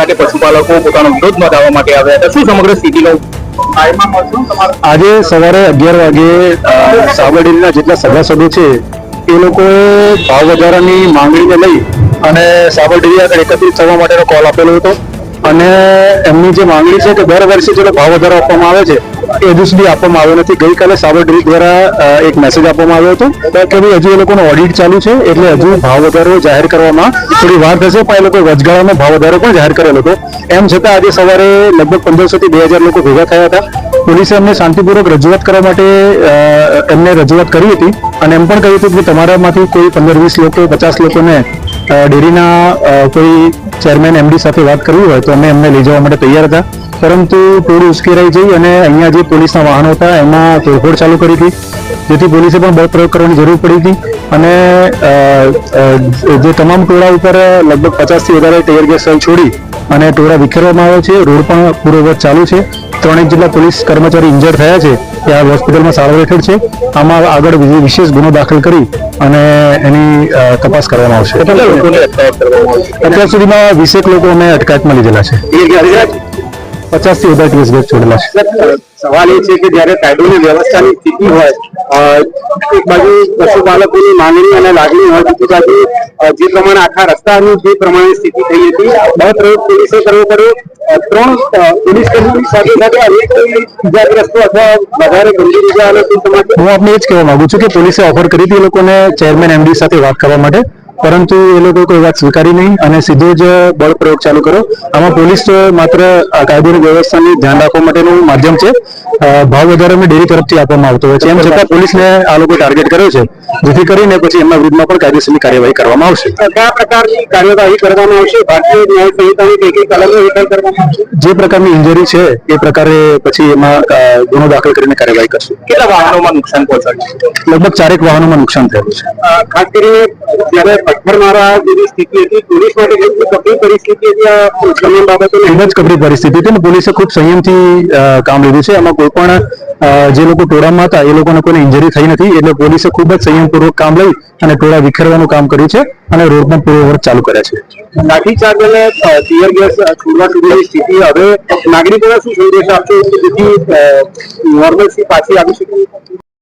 કે પશુપાલકો પોતાનો વિરોધ નોંધાવવા માટે આવ્યા હતા. શું સમગ્ર સ્થિતિનો આજે સવારે 11 વાગે સાબરડેરીના જેટલા સભાસદો છે એ લોકોએ ભાવ વધારાની માંગણીને લઈ અને સાબરડેરી આગળ એકત્રિત થવા માટેનો કોલ આપેલો હતો. અને એમની જે માંગણી છે કે દર વર્ષે જેટલો ભાવ વધારો આપવામાં આવે છે એ હજુ સુધી આપવામાં આવ્યો નથી. ગઈકાલે સાબરડેરી દ્વારા એક મેસેજ આપવામાં આવ્યો હતો કે ભાઈ હજુ એ લોકોનો ઓડિટ ચાલુ છે એટલે હજુ ભાવ વધારો જાહેર કરવામાં થોડી વાર થશે, પણ એ લોકોએ વચગાળાનો ભાવ વધારો પણ જાહેર કરેલો હતો. એમ છતાં આજે સવારે લગભગ 1500 થી 2000 લોકો ભેગા થયા હતા. પોલીસે એમને શાંતિપૂર્વક રજૂઆત કરવા માટે એમને રજૂઆત કરી હતી અને એમ પણ કહ્યું હતું કે તમારામાંથી કોઈ 15-20 લોકો 50 લોકોને ડેરીના કોઈ ચેરમેન એમડી સાથે વાત કરવી હોય તો અમે એમને લઈ જવા માટે તૈયાર હતા. પરંતુ ટોળું ઉશ્કેરાઈ જઈ અને અહીંયા જે પોલીસના વાહનો હતા એમાં તોડફોડ ચાલુ કરી હતી, જેથી પોલીસે પણ બળ પ્રયોગ કરવાની જરૂર પડી હતી. અને જે તમામ ટોળા ઉપર લગભગ 50 થી વધારે ટીયર ગેસ સેલ છોડી અને ટોળા વિખેરવામાં આવ્યો છે. રોડ પણ પૂર્વવત ચાલુ છે. 3 જેટલા પોલીસ કર્મચારી ઇન્જર્ડ થયા છે, તે આ હોસ્પિટલમાં સારવાર હેઠળ છે. આમાં આગળ વિશેષ ગુનો દાખલ કરી અને એની તપાસ કરવામાં આવશે. અત્યાર સુધીમાં 20 લોકો અમે અટકાયતમાં લીધેલા છે. 50 થી વધારે ટીયર ગેસ છોડેલા છે. સવાલ એ છે કે જ્યારે કાયદોની વ્યવસ્થાની સ્થિતિ હોય, એક બાજુ પશુપાલકોની માંગણી અને લાગણી હોય, બીજી બાજુ જે પ્રમાણે આખા રસ્તાની જે પ્રમાણે સ્થિતિ થઈ હતી, બળ પ્રયોગ પોલીસે કરવો પડ્યો. 3 પોલીસ કર્મી સાથે સાથે અનેક ઇજાગ્રસ્તો અથવા વધારે ગંભીર ઇજા અને હું આપને એ જ કહેવા માંગુ છું કે પોલીસે ઓફર કરી હતી એ લોકોને ચેરમેન એમડી સાથે વાત કરવા માટે, પરંતુ એ લોકો કોઈ વાત સ્વીકારી નહીં અને સીધો જ બળ પ્રયોગ ચાલુ કર્યો. આમાં પોલીસ માત્ર કાયદોની વ્યવસ્થાની ધ્યાન રાખવા માટેનું માધ્યમ છે. ભાવ વધારો ડેરી તરફથી આપવામાં આવતો હોય છે, એમ છતાં પોલીસને આ લોકો ટાર્ગેટ કર્યો છે, જેથી કરીને પછી એમના વિરુદ્ધમાં પણ કાયદેસરની કાર્યવાહી કરવામાં આવશે. કયા પ્રકારની કાર્યવાહી કરવામાં આવશે? ભારતીય ન્યાય સંહિતાની કઈ કલમો હેઠળ કરવામાં આવશે? જે પ્રકારની ઇન્જરી છે એ પ્રકારે પછી એમાં ગુનો દાખલ કરીને કાર્યવાહી કરશે. કેટલા વાહનોમાં નુકસાન પહોંચાડ્યું? લગભગ 4 વાહનોમાં નુકસાન થયું છે. ખાસ કરીને જયારે પથ્થરમારા જેવી સ્થિતિ હતી, પોલીસ માટે કેટલી કપરી પરિસ્થિતિ હતી આ તમામ બાબતો? ખૂબ જ કપરી પરિસ્થિતિ હતી અને પોલીસે ખૂબ સંયમથી કામ લીધું છે. એમાં કોઈ પણ જે લોકો ટોળામાં હતા એ લોકોને કોઈને ઇન્જરી થઈ નથી, એટલે પોલીસે ખૂબ જ સંયમપૂર્વક કામ લઈ અને ટોળા વિખેરવાનું કામ કર્યું છે અને રોડ પણ પૂર્વવત ચાલુ કર્યા છે. લાઠીચાર્જ અને ટીયર ગેસ છોડવા સુધીની સ્થિતિ, હવે નાગરિકોને શું સંદેશ આપશો જેથી નોર્મલસી પાછી આવી શકે?